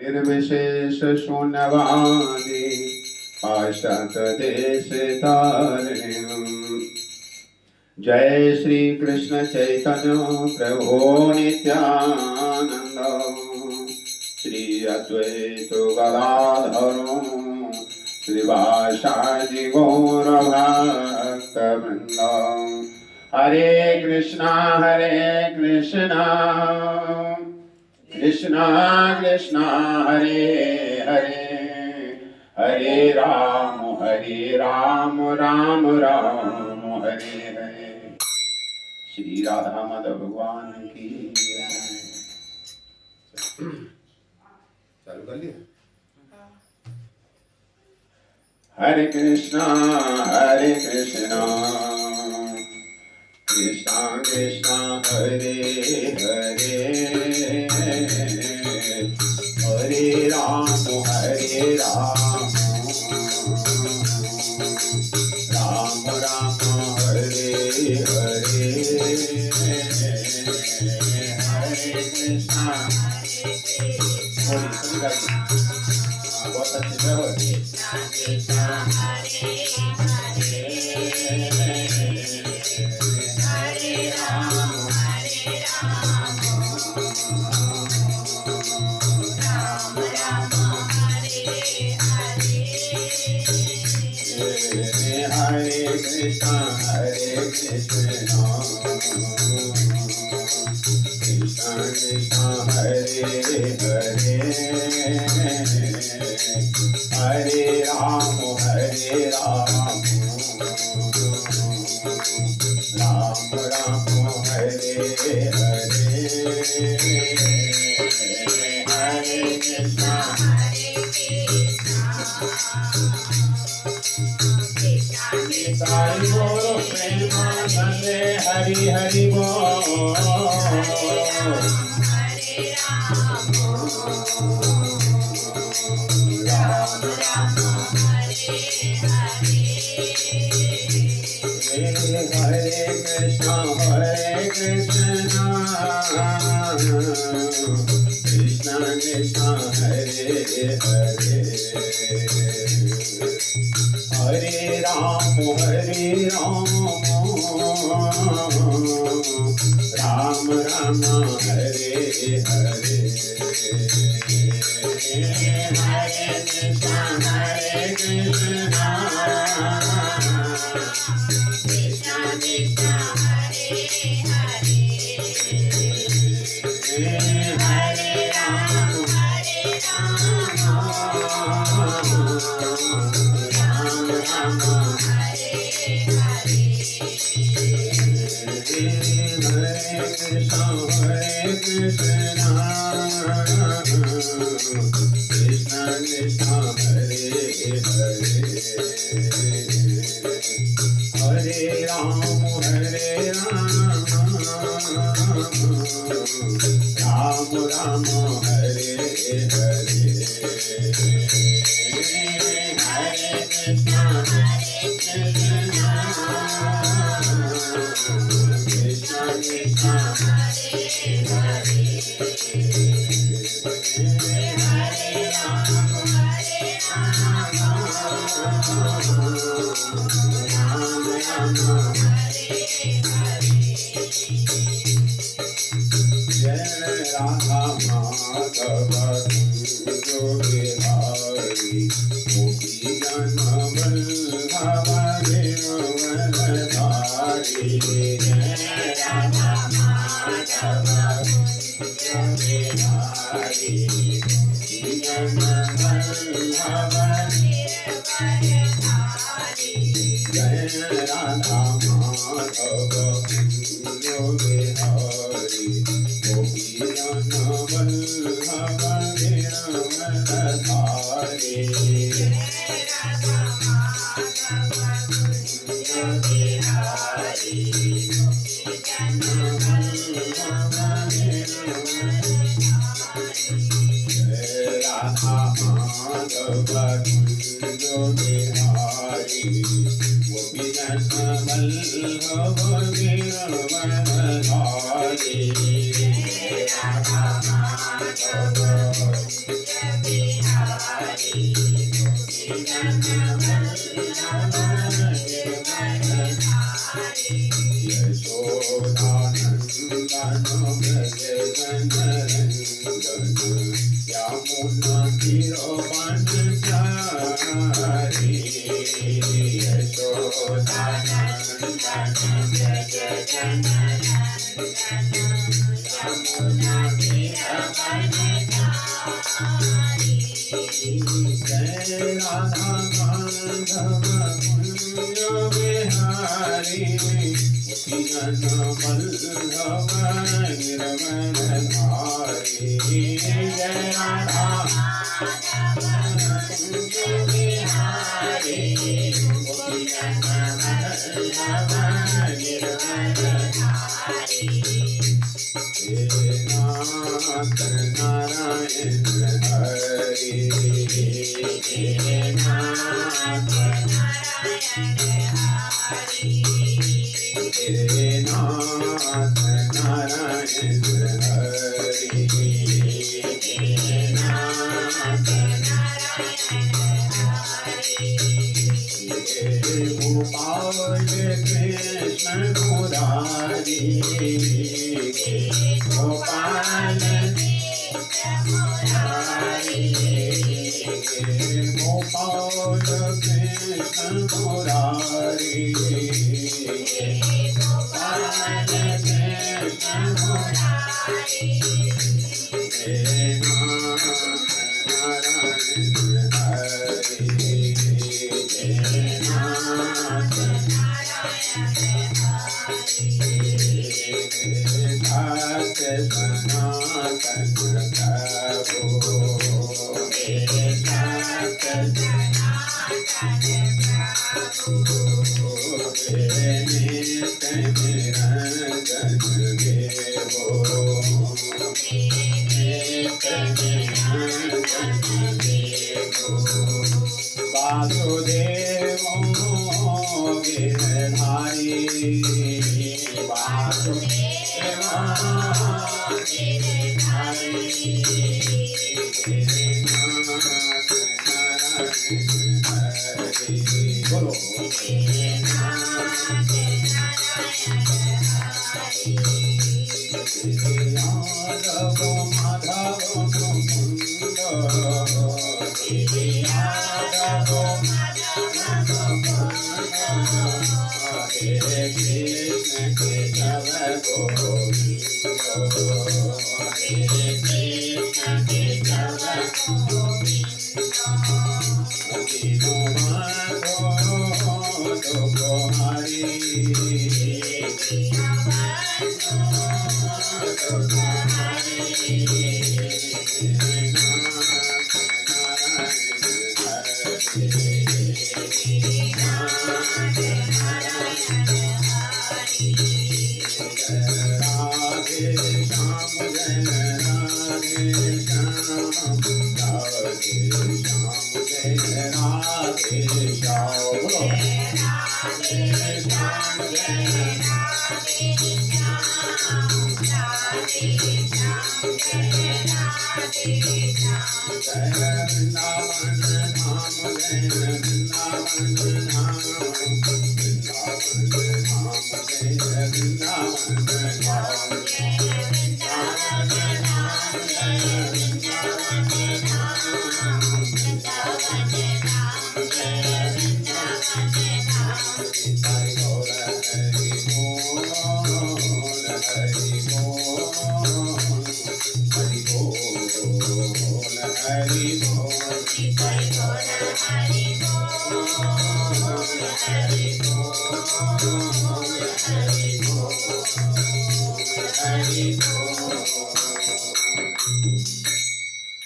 निर्विशेष शून्यवादी पाश्चात देश तारिणीम्। जय श्री कृष्ण चैतन्य प्रभो नित्यानंद श्री अद्वैत गदाधरो श्रीवासादि गौर भक्त वृंद। हरे कृष्णा कृष्णा कृष्णा हरे हरे, हरे राम राम राम हरे हरे। श्री राधा माधव भगवान की चालू कर लिया। हरे कृष्णा कृष्णा कृष्णा हरे हरे, हरे राम राम राम हरे हरे, हरे कृष्णा। बहुत अच्छे से हो। कृष्णा हरे हरे, हरे राम राम राम हरे हरे, हरे कृष्णा कृष्णा कृष्णा हरे हरे, हरे राम राम राम हरे हरे, हरे कृष्णा साई बोलो प्रेमानंदे हरि हरि बोल। हरे राम राम हरे हरे, हरे कृष्णा कृष्णा कृष्णा हरे हरे, हरे राम राम राम हरे हरे, हरे कृष्णा कृष्णा कृष्णा हरे हरे, हरे राम राम हरे हरे, हरे कृष्णा कृष्णा कृष्णा हरे हरे, हरे राम राम हरे हरे, हरे कृष्णा कृष्णा कृष्णा हरे हरे, हरे राम राम हरे हरे। जय राधा माधव कुंज बिहारी, गोपी जन वल्लभ गिरवरधारी। जय राधा माधव कुंज बिहारी, गोपी जन वल्लभ गिरवरधारी। जय राधा माधव कुंज बिहारी, गोपी जन वल्लभ गिरवरधारी। जय राधा माधव कुंज बिहारी, गोपी जन वल्लभ गिरवरधारी। जय राधा माधव कुंज बिहारी, गोपी जन वल्लभ गिरवरधारी। जय राधा माधव कुंज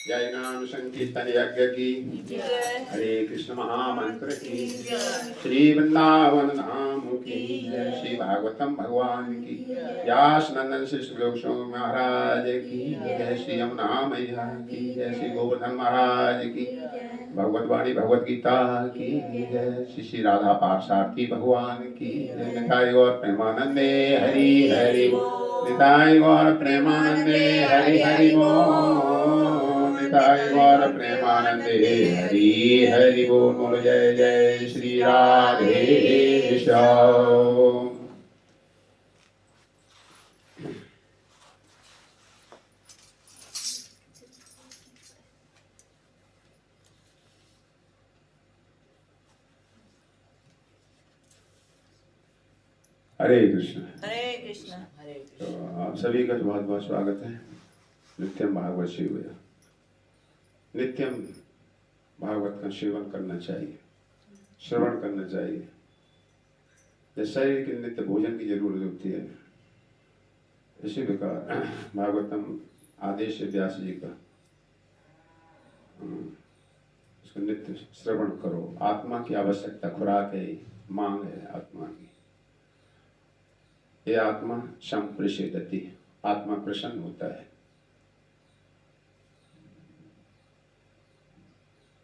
जय नाम संकीर्तन यज्ञ की, हरे कृष्ण महामंत्र की, श्री वृंदावन धाम की जय, श्री भागवतम भगवान की, व्यास नंदन श्री गोस्वामी महाराज की जय, श्री यमुना मैया की जय, श्री गोवर्धन महाराज की, भगवत वाणी भगवत गीता की जय, श्री श्री राधा पार्षार्थी भगवान की जय, निताय गौर प्रेमानंदे हरि हरि बोल, निताय गौर प्रेमानंदे हरि हरि बोल, निताय गौर प्रेमानंदे हरि हरि बोल जय जय श्री राधे श्याम। हरे कृष्ण। हरे कृष्ण। हरे तो कृष्ण। आप सभी का बहुत बहुत स्वागत है नित्यम भागवत सेवया। नित्यम भागवत का सेवन करना चाहिए, श्रवण करना चाहिए। जैसे शरीर के नित्य भोजन की जरूरत होती है, इसी प्रकार भागवतम आदेश है व्यास जी का, उसको नित्य श्रवण करो। आत्मा की आवश्यकता, खुराक है, मांग है आत्मा की। ये आत्मा संप्रसिद्धति, आत्मा प्रसन्न होता है।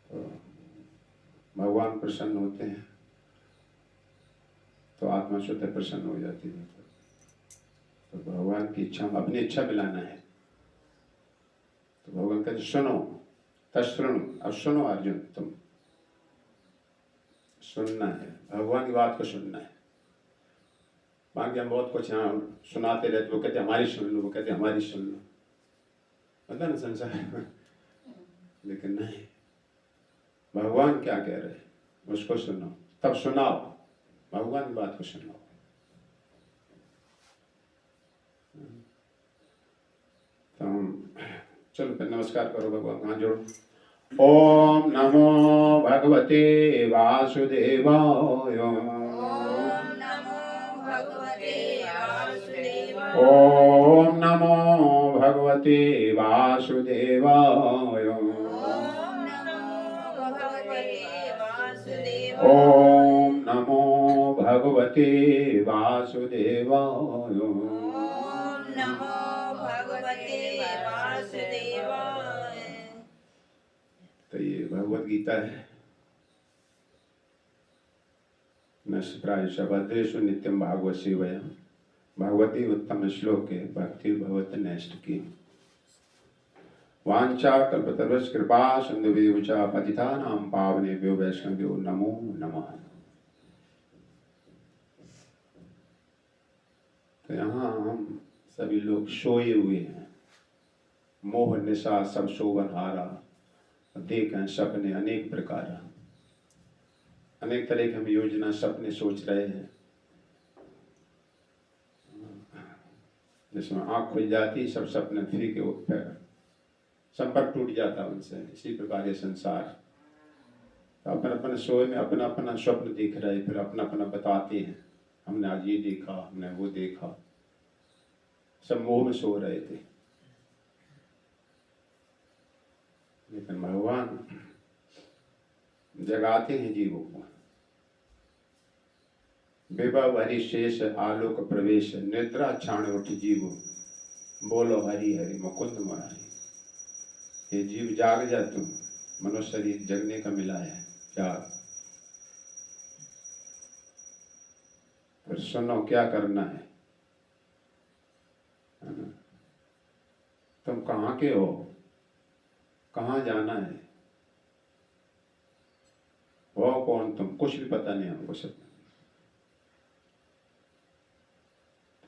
तो भगवान प्रसन्न होते हैं तो आत्मा स्वतः प्रसन्न हो जाती है। तो भगवान की इच्छा, अपनी इच्छा मिलाना है। तो भगवान कहते सुनो, तश्रणु, अब सुनो अर्जुन, तुम सुनना है, भगवान की बात को सुनना है। बाकी हम बहुत कुछ यहाँ सुनाते रहते, वो कहते हमारी सुन लो, वो कहते हमारी सुन लो, पता ना संसार में। लेकिन नहीं, भगवान क्या कह रहे हैं उसको सुनो, तब सुनाओ, भगवान की बात को सुनाओ। तो हम चलो फिर नमस्कार करो भगवान, हाथ जोड़ो। ओम नमो भगवते वासुदेवाय। ओम नमो भगवते वासुदेवाय। ओम नमो भगवते वासुदेवाय। ओम नमो भगवते वासुदेवाय। ओम नमो भगवते वासुदेवाय। ओम नमो भगवते वासुदेवाय। तो ये भगवत गीता है। नष्प्रायशभद्रेषु नित्यम भागवत सेवया, भगवती उत्तम श्लोक है, भक्ति भगवत नष्ट की। वांछा कल्पतरुश्च कृपा सिन्धुभ्यो च पतितानां पावनेभ्यो वैष्णवेभ्यो नमो नमः। तो यहाँ हम सभी लोग सोए हुए हैं, मोह निशा सब शोभन हारा, देखें सपने अनेक प्रकार, अनेक तरह के हम योजना सपने सोच रहे हैं, जिसमें आँख खुल जाती सब सपने फिर के ऊपर संपर्क टूट जाता उनसे। इसी प्रकार ये संसार, अपना अपना सोए में अपना अपना स्वप्न दिख रहे, फिर अपना अपना बताते हैं हमने आज ये देखा, हमने वो देखा। सब मोह में सो रहे थे। लेकिन भगवान जगाते हैं जीवों को। विभव हरि शेष आलोक प्रवेश, निद्रा क्षाण उठ जीवो, बोलो हरि हरि मुकुंद मुरारी। ये जीव जाग जा, तुम मनुष्य शरीर जगने का मिला है, जाग। फिर सुनो क्या करना है ना? तुम कहाँ के हो, कहाँ जाना है, वो कौन, तुम कुछ भी पता नहीं हमको सब।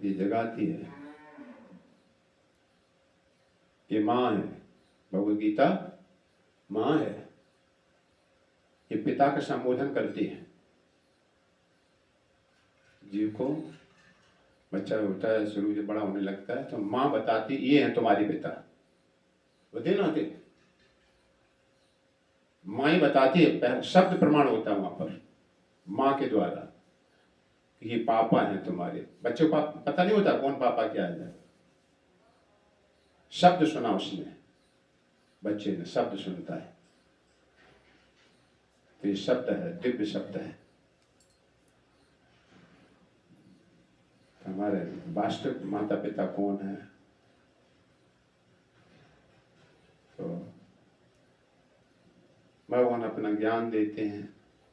ये जगाती है, ये माँ है, भगवद गीता माँ है। ये पिता का संबोधन करती है। जीव को बच्चा होता है, शुरू से बड़ा होने लगता है तो माँ बताती ये है तुम्हारे पिता, होते ना होते, माँ ही बताती है, शब्द प्रमाण होता है वहां पर माँ के द्वारा कि ये पापा हैं तुम्हारे। बच्चों को पता नहीं होता कौन पापा क्या है, शब्द सुना उसने, बच्चे ने शब्द सुनता है। तो ये शब्द है, दिव्य शब्द है। तो हमारे वास्तविक माता पिता कौन है? तो भगवान अपना ज्ञान देते हैं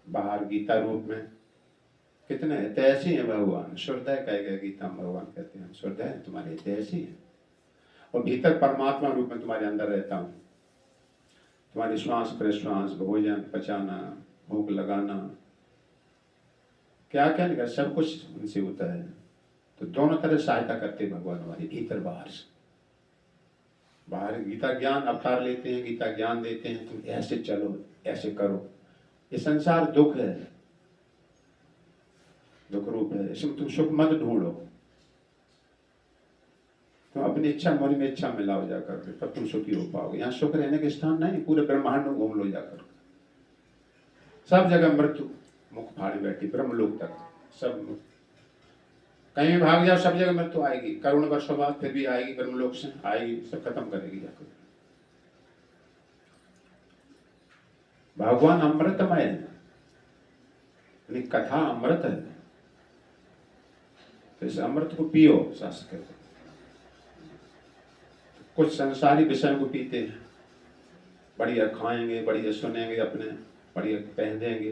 बाहर गीता रूप में। कितने हितैषी हैं भगवान, श्रद्धा कहेगा गीता में, भगवान कहते हैं श्रद्धा है तुम्हारे हितैषी है, और भीतर परमात्मा रूप में तुम्हारे अंदर रहता हूँ। तुम्हारी श्वास प्रश्वास, भोजन पचाना, भूख लगाना, क्या क्या नहीं, सब कुछ उनसे होता है। तो दोनों तरह सहायता करते भगवान हमारी, भीतर बाहर से। बाहर गीता ज्ञान अवतार लेते हैं, गीता ज्ञान देते हैं, तुम ऐसे चलो, ऐसे करो। ये संसार दुख है, दुख रूप है, इसमें तुम सुख मत ढूंढो। तुम अपनी इच्छा मोरी में इच्छा मिलाओ जाकर के, तब तुम सुखी हो पाओगे। यहाँ सुख रहने के स्थान नहीं, पूरे ब्रह्मांड में घूम लो जाकर, सब जगह मृत्यु मुख फाड़े बैठी, ब्रह्मलोक तक सब। कहीं भी भाग जाओ, सब जगह मृत्यु आएगी। करोड़ वर्षों बाद फिर भी आएगी, ब्रह्मलोक से आएगी, सब खत्म करेगी जाकर। भगवान अमृतमय है, कथा अमृत है, तो इस अमृत को पियो, शास्त्र कहते हैं। कुछ संसारी विषय को पीते हैं, बढ़िया खाएंगे, बढ़िया सुनेंगे, अपने बढ़िया पहनेंगे,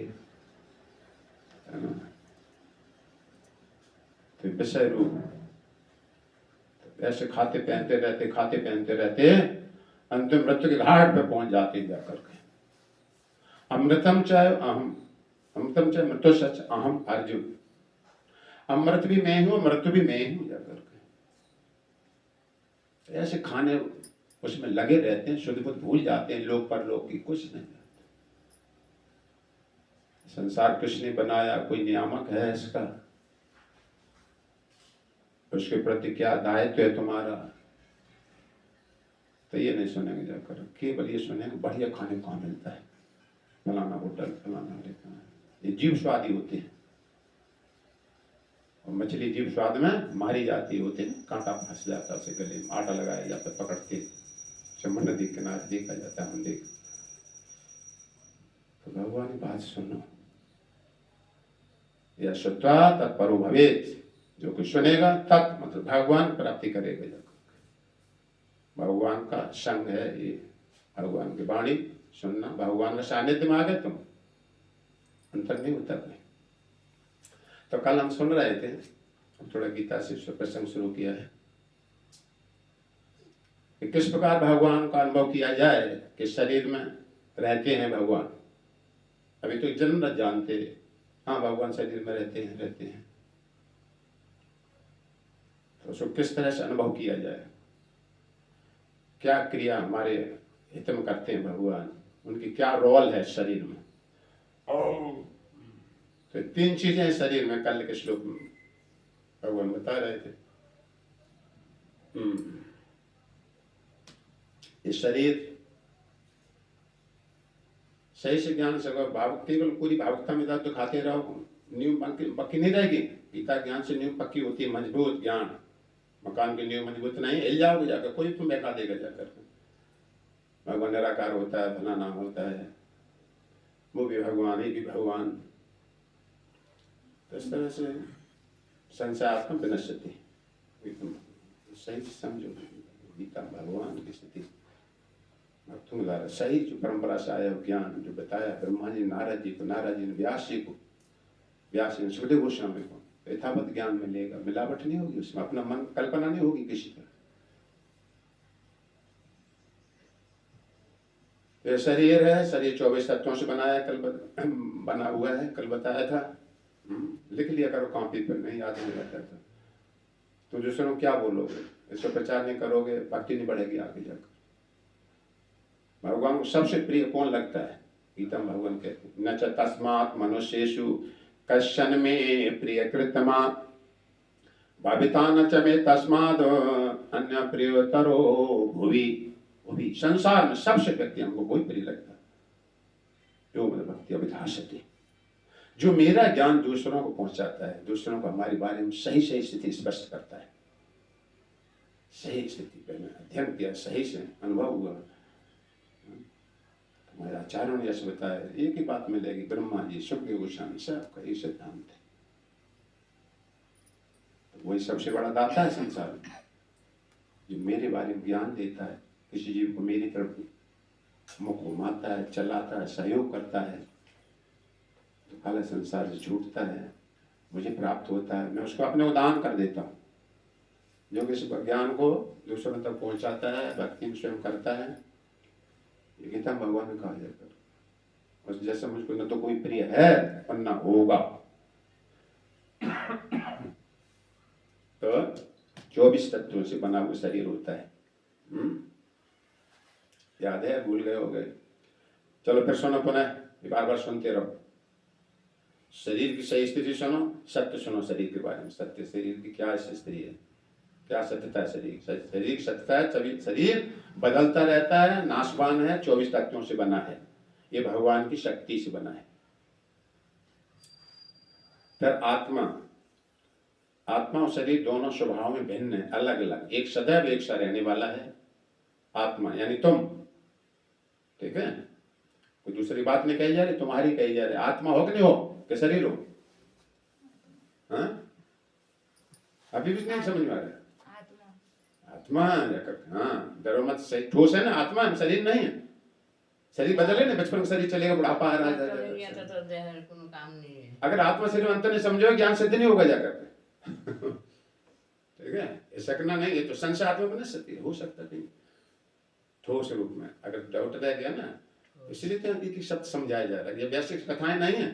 है ना, तो विषय रूप। तो ऐसे खाते पहनते रहते, खाते पहनते रहते, अंतिम मृत्यु के घाट पर पहुंच जाते जाकर के। अमृतम चाहे अहम, अमृतम चाहे मृत्यु सच अहम अर्जुन। अमृत भी मैं हूं, मृत्यु भी मैं हूं जाकर के। ऐसे खाने उसमें लगे रहते हैं, शुद्ध बुद्ध भूल जाते हैं, लोक परलोक की कुछ नहीं। संसार किसने बनाया, कोई नियामक है इसका, उसके प्रति क्या दायित्व है तुम्हारा, तो ये नहीं सुनेंगे जाकर। केवल ये सुनेंगे बढ़िया खाने कहाँ मिलता है, फलाना होटल, फलाना लेना। ये जीव स्वादी होते हैं, और मछली जीव स्वाद में मारी जाती होती है, कांटा फंस जाता है उसे गले में, आटा लगाया जाता है, पकड़ते समुद्र नदी किनारे देखा जाता है, हम देख। तो भगवान की बात सुनो, यह श्रुत्वा तत्परो भवेत्, जो कुछ सुनेगा तत् मतलब भगवान प्राप्ति करेगा। भगवान का संग है ये, भगवान की वाणी सुनना, भगवान का सानिध्य में आ गए तुम, अंतर नहीं होता कोई। तो कल हम सुन रहे थे, थोड़ा गीता से प्रसंग शुरू किया है कि किस प्रकार भगवान का अनुभव किया जाए, कि शरीर में रहते हैं भगवान। अभी तो जन्म न जानते, हाँ भगवान शरीर में रहते हैं, तो उसको किस तरह से अनुभव किया जाए, क्या क्रिया हमारे हित में करते हैं भगवान, उनकी क्या रोल है शरीर में। तो 3 चीजें हैं शरीर में, कल के श्लोक में भगवान बता रहे थे। ये शरीर सही से ज्ञान से भाव, केवल पूरी भावुकता में तो खाते रहो, नींव पक्की नहीं रहेगी। गीता ज्ञान से नींव पक्की होती है, मजबूत ज्ञान। मकान की नींव मजबूत नहीं, हिल जाओगे जाकर, कोई तुम बहका देगा जाकर। भगवान निराकार होता है, भला नाम होता है, वो भी भगवान, ये भी भगवान। तो इस तरह से संसार में विनश्यति, सही से समझो गीता भगवान की स्थिति। तुम सही जो परंपरा से आया ज्ञान जो बताया ब्रह्मा जी नारद जी को, नारद जी ने व्यास जी को, व्यास जी ने सुखदेव गोस्वामी को, यथावत ज्ञान मिलेगा, मिलावट नहीं होगी उसमें, अपना मन कल्पना नहीं होगी किसी तरह। ये शरीर है, शरीर 24 तत्वों से बनाया, बना हुआ है, कल बताया था। लिख लिया करो कॉपी पर, नहीं याद नहीं रहता था तो दूसरों को क्या बोलोगे, इसको प्रचार नहीं करोगे, भक्ति नहीं बढ़ेगी आगे जाकर। भगवान को सबसे प्रिय कौन लगता है, गीता में भगवान कहते हैं न च तस्मात् मनुष्येषु कश्चन में प्रिय कृतमा भाविता न च मे तस्मात् अन्य प्रियतरो भुवि। भुवि संसार में सबसे व्यक्ति हमको वही प्रिय लगता है जो मतलब भक्ति अभिधाषति, जो मेरा ज्ञान दूसरों को पहुंचाता है, दूसरों को हमारे बारे में सही सही स्थिति स्पष्ट करता है। सही स्थिति पे मैं अध्ययन किया, सही से अनुभव हुआ, हमारे आचार्यों ने ऐसे बताया, एक ही बात मिलेगी, ब्रह्मा जी, सुखदेव गोस्वामी, सबका ये सिद्धांत है। तो वही सबसे बड़ा दाता है संसार में, जो मेरे बारे में ज्ञान देता है, किसी जीव को मेरी तरफ मुख घुमाता है, चलाता है, सहयोग करता है, तो काला संसार से छूटता है, मुझे प्राप्त होता है, मैं उसको अपने उदान कर देता हूँ। जो किसी ज्ञान को दूसरों तक पहुंचाता है, भक्ति में स्वयं करता है, ये गीता में भगवान ने कहा जाकर, और जैसे मुझको न तो कोई प्रिय है और न होगा। तो 24 तत्वों से बना हुआ शरीर होता है। याद है, भूल गए हो गए? चलो फिर सुनो पुनः, बार बार सुनते रहो। शरीर की सही स्थिति सुनो, सत्य सुनो शरीर के बारे में। सत्य शरीर की क्या स्थिति है, क्या सत्यता है शरीर? शरीर की सत्यता है, शरीर बदलता रहता है, नाशवान है, 24 तत्वों से बना है, ये भगवान की शक्ति से बना है। फिर आत्मा, आत्मा और शरीर दोनों स्वभाव में भिन्न है, अलग अलग। एक सदैव एक सा रहने वाला है आत्मा, यानी तुम, ठीक है? कोई दूसरी बात नहीं कही जा रही, तुम्हारी कही जा रही। आत्मा हो कि नहीं हो, कि शरीर हो? हाँ, अभी भी नहीं समझ में आ रहा है। आत्मा जाकर, हाँ डरो मत, सही ठोस है ना आत्मा, शरीर नहीं है। शरीर बदले ना, बचपन का शरीर चलेगा, बुढ़ापा आ रहा है। अगर आत्मा शरीर अंतर नहीं समझो, ज्ञान सिद्ध नहीं होगा जाकर। ठीक है, ऐसा करना नहीं, ये तो संशय आत्मा बना सकती है, हो सकता नहीं ठोस रूप में। अगर डाउट रह गया ना, इसलिए तो एक शब्द समझाया जा रहा है। ये वैश्विक कथाएं नहीं है,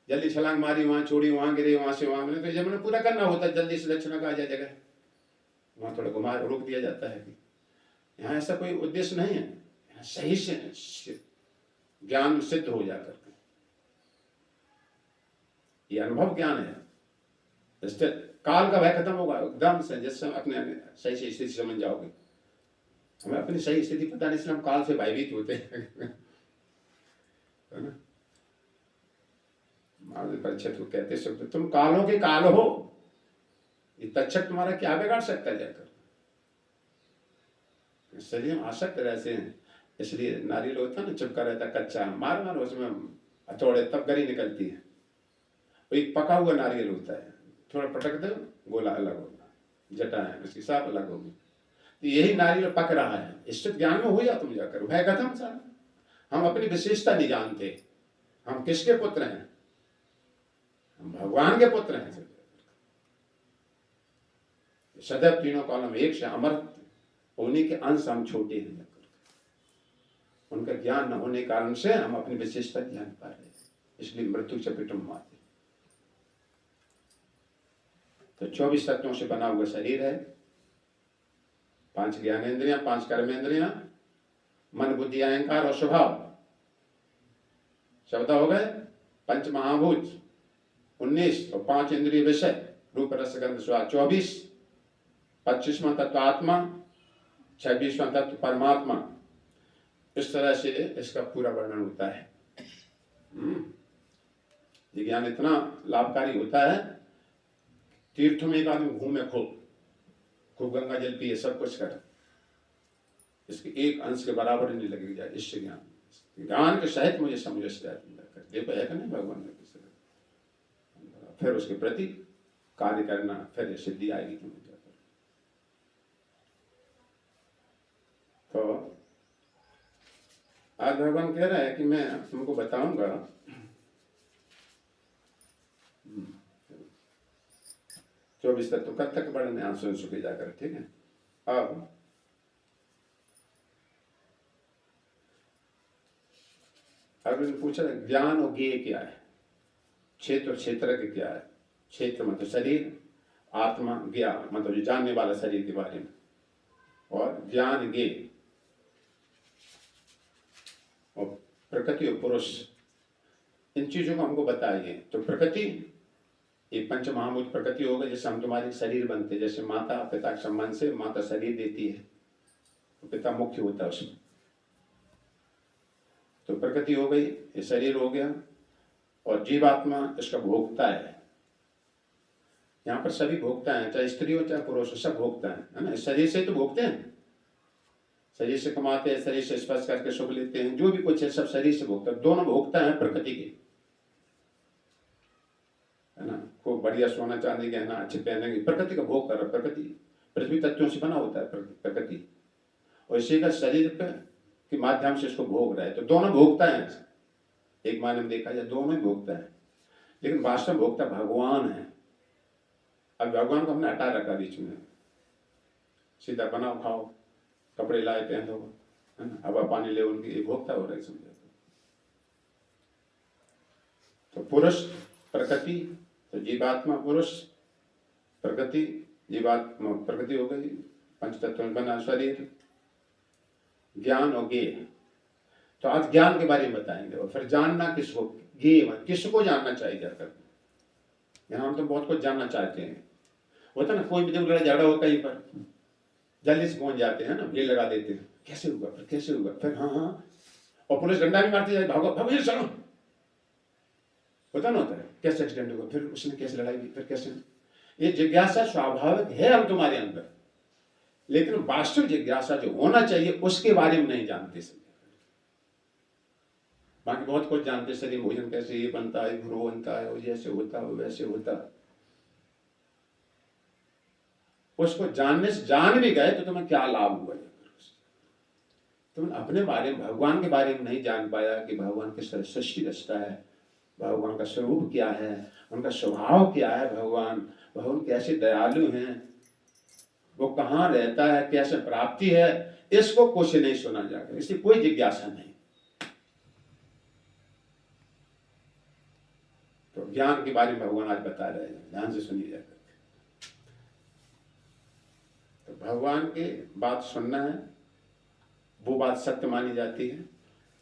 जल्दी छलांग मारी वहां छोड़ी, वहां गिरे, वहां से वहां मिले, तो ये मैंने पूरा करना होता है, जल्दी से लक्षण का आ जाए जगह, वहां थोड़ा घुमा रोक दिया जाता है। यहाँ ऐसा कोई उद्देश्य नहीं है, यहाँ सही से ज्ञान सिद्ध हो जाकर के, ये अनुभव ज्ञान है। इससे काल का भय खत्म होगा एकदम से, जिससे अपने सही से स्थिति समझ जाओगे। हमें अपनी सही स्थिति पता नहीं, इसलिए हम काल से भयभीत होते हैं। है ना? परीक्षित कहते सकते, तुम कालों के काल हो, ये तक्षक तुम्हारा क्या बिगाड़ सकता है जाकर? शरीर में आसक्त रहते हैं, इसलिए नारियल होता है ना, चिपका रहता कच्चा, मार मार उसमें हथौड़े, तब गरी निकलती है। एक पका हुआ नारियल होता है, थोड़ा पटक दो, गोला अलग होगा, जटा है उसकी साफ अलग होगी। तो यही नारियल पक रहा है, इससे ज्ञान में हो जा तुम जाकर, भय खत्म सारा। हम अपनी विशेषता नहीं जानते, हम किसके पुत्र हैं? हम भगवान के पुत्र हैं। सदैव तीनों कालों में एक से अमर होने के अंश हम छोटे हैं, उनका ज्ञान न होने के कारण से हम अपनी विशेषता ज्ञान पा रहे हैं, इसलिए मृत्यु चपेट में आते। तो 24 तत्वों से बना हुआ शरीर है, 5 ज्ञानेंद्रियां, 5 कर्मेंद्रियां, मन बुद्धि अहंकार और स्वभाव, शब्द हो गए 5 महाभूत 19 और 5 इंद्रिय विषय, रूप रस गंध स्वाद 24, 25वां तत्व आत्मा, 26वां तत्व परमात्मा। इस तरह से इसका पूरा वर्णन होता है। ये ज्ञान इतना लाभकारी होता है, तीर्थ में एक आदमी घूमे खूब गंगा जल पिए, सब कुछ कर, इसके एक अंश के बराबर नहीं लगेगी जाए इससे ज्ञान के सहित मुझे समझो देखो है कि नहीं भगवान ने किसी, फिर उसके प्रति कार्य करना, फिर सिद्धि आएगी तुम्हें जाकर। तो आज भगवान कह रहा है कि मैं तुमको बताऊंगा, चौबीस तक तो कब तक बढ़ने आप सुन सुखे जाकर, ठीक है? अब पूछा ज्ञान और ज्ञेय क्या है, क्षेत्र और क्षेत्र के क्या है? क्षेत्र मतलब शरीर, आत्मा, ज्ञान मतलब जो जानने वाला शरीर के बारे में, और ज्ञान ज्ञेय और प्रकृति और पुरुष, इन चीजों को हमको बताइए। तो प्रकृति, ये पंच महाभूत प्रकृति हो गई, जैसे हम तुम्हारे शरीर बनते, जैसे माता पिता के संबंध से माता शरीर देती है, तो पिता मुख्य होता है उसमें, तो प्रकृति हो गई, ये शरीर हो गया। और जीवात्मा इसका भोक्ता है। यहाँ पर सभी भोक्ता हैं, चाहे स्त्री हो चाहे पुरुष हो, सब भोक्ता है ना? शरीर से तो भोगते हैं, शरीर से कमाते हैं, शरीर से स्पर्श करके सुख लेते हैं, जो भी कुछ है सब शरीर से भोगता है। दोनों भोगता है प्रकृति के, है ना? खूब बढ़िया सोना चांदी गहना अच्छे पहनेंगे, प्रकृति का भोग कर रहा। प्रकृति पृथ्वी तत्वों से बना होता है प्रकृति, और इसी का शरीर के माध्यम से इसको भोग रहा है। तो दोनों भोगता है, एक मायने में देखा जाए दोनों ही भोगता है, लेकिन वास्तव में भोगता भगवान है। अब भगवान को हमने हटा रखा बीच में, सीधा बनाओ खाओ, कपड़े लाए पहनो, है ना, हवा पानी ले उनकी ये भोक्ता हो रहे समझे। तो पुरुष प्रकृति, तो जीवात्मा पुरुष, प्रकृति जीवात्मा, प्रकृति हो गई, पंच तत्वों में बना शरीर, ज्ञान और ज्ञेय। तो आज ज्ञान के बारे में बताएंगे और फिर जानना किसको, ज्ञेय किसको जानना चाहिए जाकर। यहाँ हम तो बहुत कुछ जानना चाहते हैं, होता ना, कोई भी जब लड़ाई झगड़ा हो कहीं पर जल्दी से पहुंच जाते हैं ना, भीड़ लगा देते हैं, कैसे हुआ फिर कैसे हुआ फिर, हाँ हाँ, और पुलिस डंडा भी मारती जाए, भागो भागो चलो, होता ना, होता है कैसे एक्सीडेंट हुआ, फिर उसने कैसे लड़ाई की, फिर कैसे। ये जिज्ञासा स्वाभाविक है हम तुम्हारे अंदर, लेकिन वास्तविक जिज्ञासा जो होना चाहिए उसके बारे में नहीं जानते सब। बाकी बहुत कुछ जानते, शरीर भोजन कैसे ये बनता है, गुरु बनता है, वो जैसे होता है वैसे होता है। उसको जानने से, जान भी गए तो तुम्हें क्या लाभ हुआ, तुम अपने बारे में, भगवान के बारे में नहीं जान पाया कि भगवान किस तरह सृष्टि रचता है, भगवान का स्वरूप क्या है, उनका स्वभाव क्या है, भगवान कैसे दयालु हैं, वो कहाँ रहता है, कैसे प्राप्ति है, इसको कुछ नहीं सुना जाएगा, इसकी कोई जिज्ञासा नहीं। तो ज्ञान के बारे में भगवान आज बता रहे हैं, ध्यान से सुनिए जाकर। तो भगवान की बात सुनना है, वो बात सत्य मानी जाती है।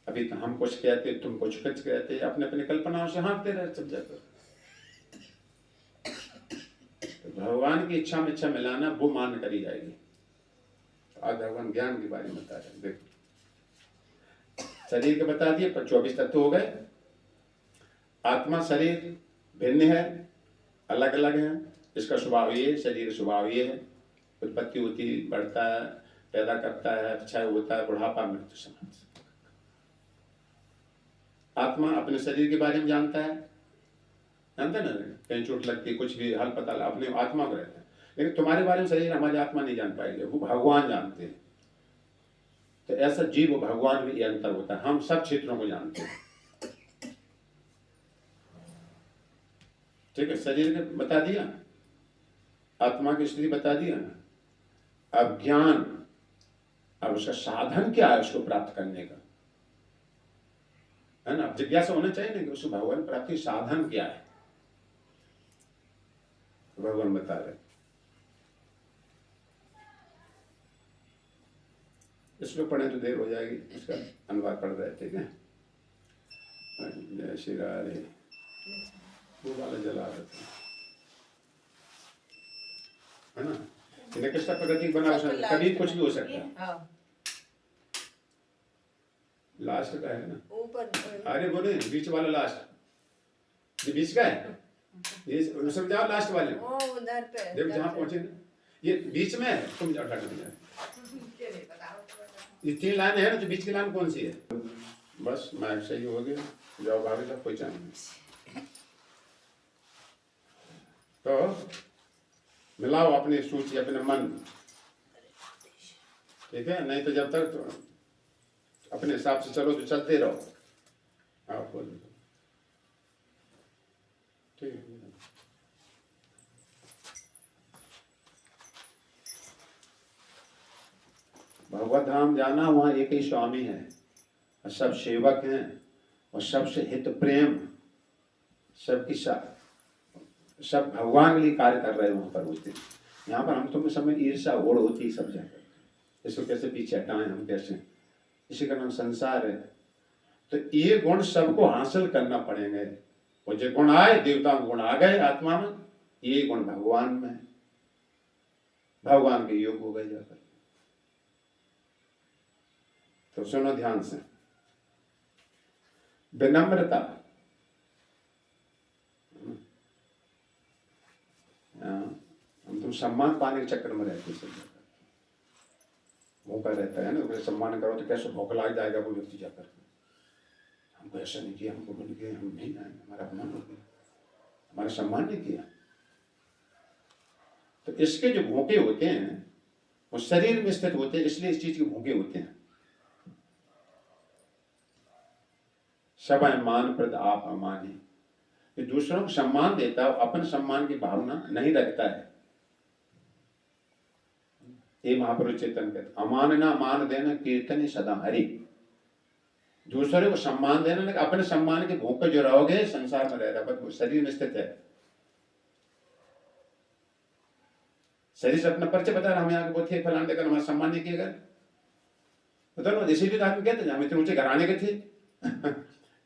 अभी तो हम कुछ कहते, तुम कुछ कहते, अपने अपने कल्पनाओं से हाँकते रहे सब जाकर। तो भगवान की इच्छा में इच्छा मिलाना, वो मान करी जाएगी। तो आज भगवान ज्ञान के बारे में बता रहे हैं। देखो, शरीर के बता दिए, पर 24 तत्व हो गए। आत्मा शरीर भिन्न है, अलग अलग है, इसका स्वभाव ये, शरीर स्वभाव ये है, उत्पत्ति होती, बढ़ता है, पैदा करता है, अच्छा होता है, बुढ़ापा, मृत्यु, समाप्ति। आत्मा अपने शरीर के बारे में जानता है, जानते ना, कहीं चोट लगती है, कुछ भी हाल पता अपने आत्मा को रहता है, लेकिन तुम्हारे बारे में शरीर हमारी आत्मा नहीं जान पाएगी, वो भगवान जानते हैं। तो ऐसा जीव और भगवान में ये अंतर होता है, हम सब क्षेत्रों को जानते हैं। ठीक है, शरीर के बता दिया, आत्मा की स्थिति बता दिया। अब ज्ञान, अब उसका साधन क्या है उसको प्राप्त करने का, है ना। जिज्ञासा होना चाहिए ना कि उसको भगवान प्राप्ति साधन क्या है, भगवान बता रहे। इसमें पढ़े तो देर हो जाएगी, इसका अनुवाद पढ़ रहे थे क्या। जय श्री राधे, वो वाला जला रहे थे, है ना। इन्हें किस तरह प्रगति बना सकते, कभी कुछ भी हो सकता है। लास्ट का है ना ऊपर, अरे बोले बीच वाला लास्ट, ये बीच का है, ये समझाओ लास्ट वाले, ओ उधर पे जब जहाँ पहुंचे ना, ये बीच में है, तुम अटक नहीं जाए। ये 3 लाइन है ना, तो बीच की लाइन कौन सी है। बस मैं सही हो गया, जाओ भाभी तक कोई चाह नहीं। तो मिलाओ अपनी सूची, अपने मन, ठीक है। नहीं तो जब तक तो अपने हिसाब से चलो तो चलते रहो। आप बोलो ठीक है। भगवत धाम जाना, वहाँ एक ही स्वामी है और सब सेवक हैं और सबसे हित प्रेम, सबकी सब भगवान के लिए कार्य कर रहे हैं वहाँ पर होते। यहाँ पर हम तुम समय ईर्षा ओढ़ होती सब जगह, इसको कैसे पीछे हटाएं हम, कैसे, इसी का नाम संसार है। तो ये गुण सबको हासिल करना पड़ेंगे, और जो गुण आए, देवताओं गुण आ गए आत्मा में, ये गुण भगवान में, भगवान के योग हो गए जाकर। तो सुनो ध्यान से, विनम्रता, हम तुम सम्मान पाने के चक्कर में रहते सब, मौका रहता है ना, सम्मान करो तो कैसे भूख लग जाएगा वो व्यक्ति जाकर, हमको ऐसा नहीं किया, हमको बोल के हम नहीं आए, हमारा अपमान हो गया, हमारा सम्मान नहीं किया। तो इसके जो भूखे होते हैं वो शरीर में स्थित होते हैं, इसलिए इस चीज के भूखे होते हैं। सब मान प्रद आप अमानी, ये दूसरों को सम्मान देता है, अपन सम्मान की भावना नहीं रखता है, ये महापुरुष चेतन कहते, अमानना मान देना कीर्तन सदा हरि। दूसरे को सम्मान देना नहीं, अपने सम्मान के भूख पे जो रहोगे संसार में रह रहा, बस शरीर में स्थित है। शरीर से अपना परिचय बता रहा, हम यहाँ के बहुत थे, फलाने देकर हमारा सम्मान नहीं किया गया। बताओ इसीलिए तो आदमी कहते हैं हम इतने ऊंचे घराने के थे।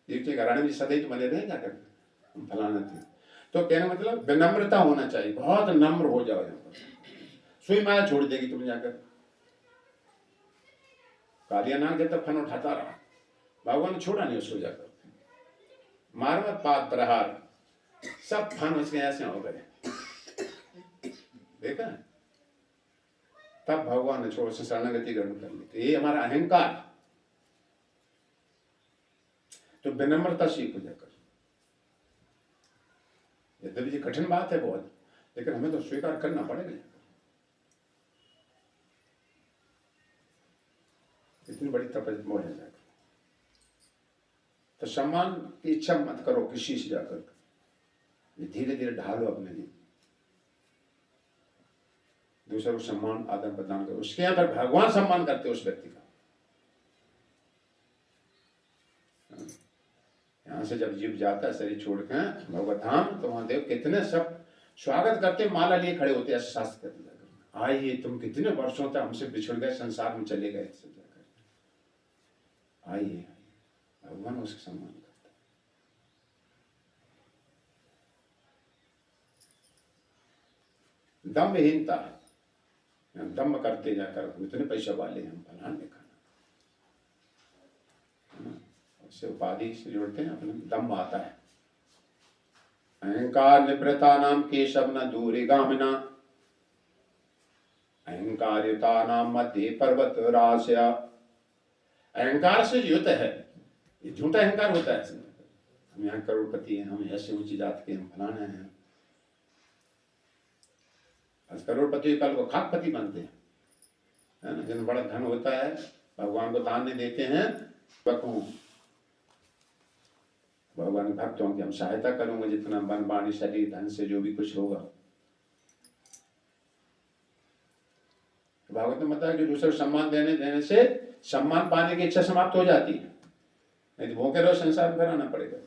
ऊंचे घराने में सदैव तो मले रहे क्या करते, हम फलाना थे। तो कहने मतलब विनम्रता होना चाहिए, बहुत नम्र हो जाओ। यहाँ पर सुई माया छोड़ देगी तुम जाकर। कालिया नाग जब तक फन उठाता रहा, भगवान ने छोड़ा नहीं उसको, जाकर मार मत पात प्रहार, सब फन उसके ऐसे हो गए। देखा, तब भगवान ने छोड़ से शरणागति ग्रहण कर ली। तो ये हमारा अहंकार, तो विनम्रता सीखो जाकर। यद्यपि ये कठिन बात है बहुत, लेकिन हमें तो स्वीकार करना पड़ेगा। इतनी बड़ी तपस्या है जाकर। तो सम्मान की इच्छा मत करो किसी से जाकर, धीरे धीरे ढालो अपने लिए। दूसरों को सम्मान आदान प्रदान करो, उसके यहाँ पर भगवान सम्मान करते उस व्यक्ति का। यहाँ से जब जीव जाता है शरीर छोड़ के भगवत धाम, तो वहां देव कितने सब स्वागत करते, माला लिए खड़े होते, ऐसे शास्त्र कहते जाकर, आइए तुम कितने वर्षों तक हमसे बिछड़ गए, संसार में चले गए, आइए। भगवान उसका सम्मान करता है। दम्भहीनता, दम्भ करते जाकर इतने पैसा वाले हम फलाने का, उससे उपाधि से जोड़ते हैं, अपने दम्भ आता है। अहंकार निवृत्ता नाम केशव न दूरी गामिना, अहंकारिता नाम मध्य पर्वत रास्या। अहंकार से युक्त है, ये झूठा अहंकार होता है। हम यहाँ करोड़पति हैं, हम ऐसे ऊंची जात के, हम फलाने हैं। आज करोड़पति कल को खाकपति बनते हैं, है ना। जिन बड़ा धन होता है भगवान को दान नहीं देते हैं, भगवान भक्तों की हम सहायता करूंगा, जितना मन वाणी शरीर धन से जो भी कुछ होगा। भागवत में बताया कि दूसरे को सम्मान देने से सम्मान पाने की इच्छा समाप्त हो जाती है, नहीं तो भूखे रहो संसार में कराना पड़ेगा।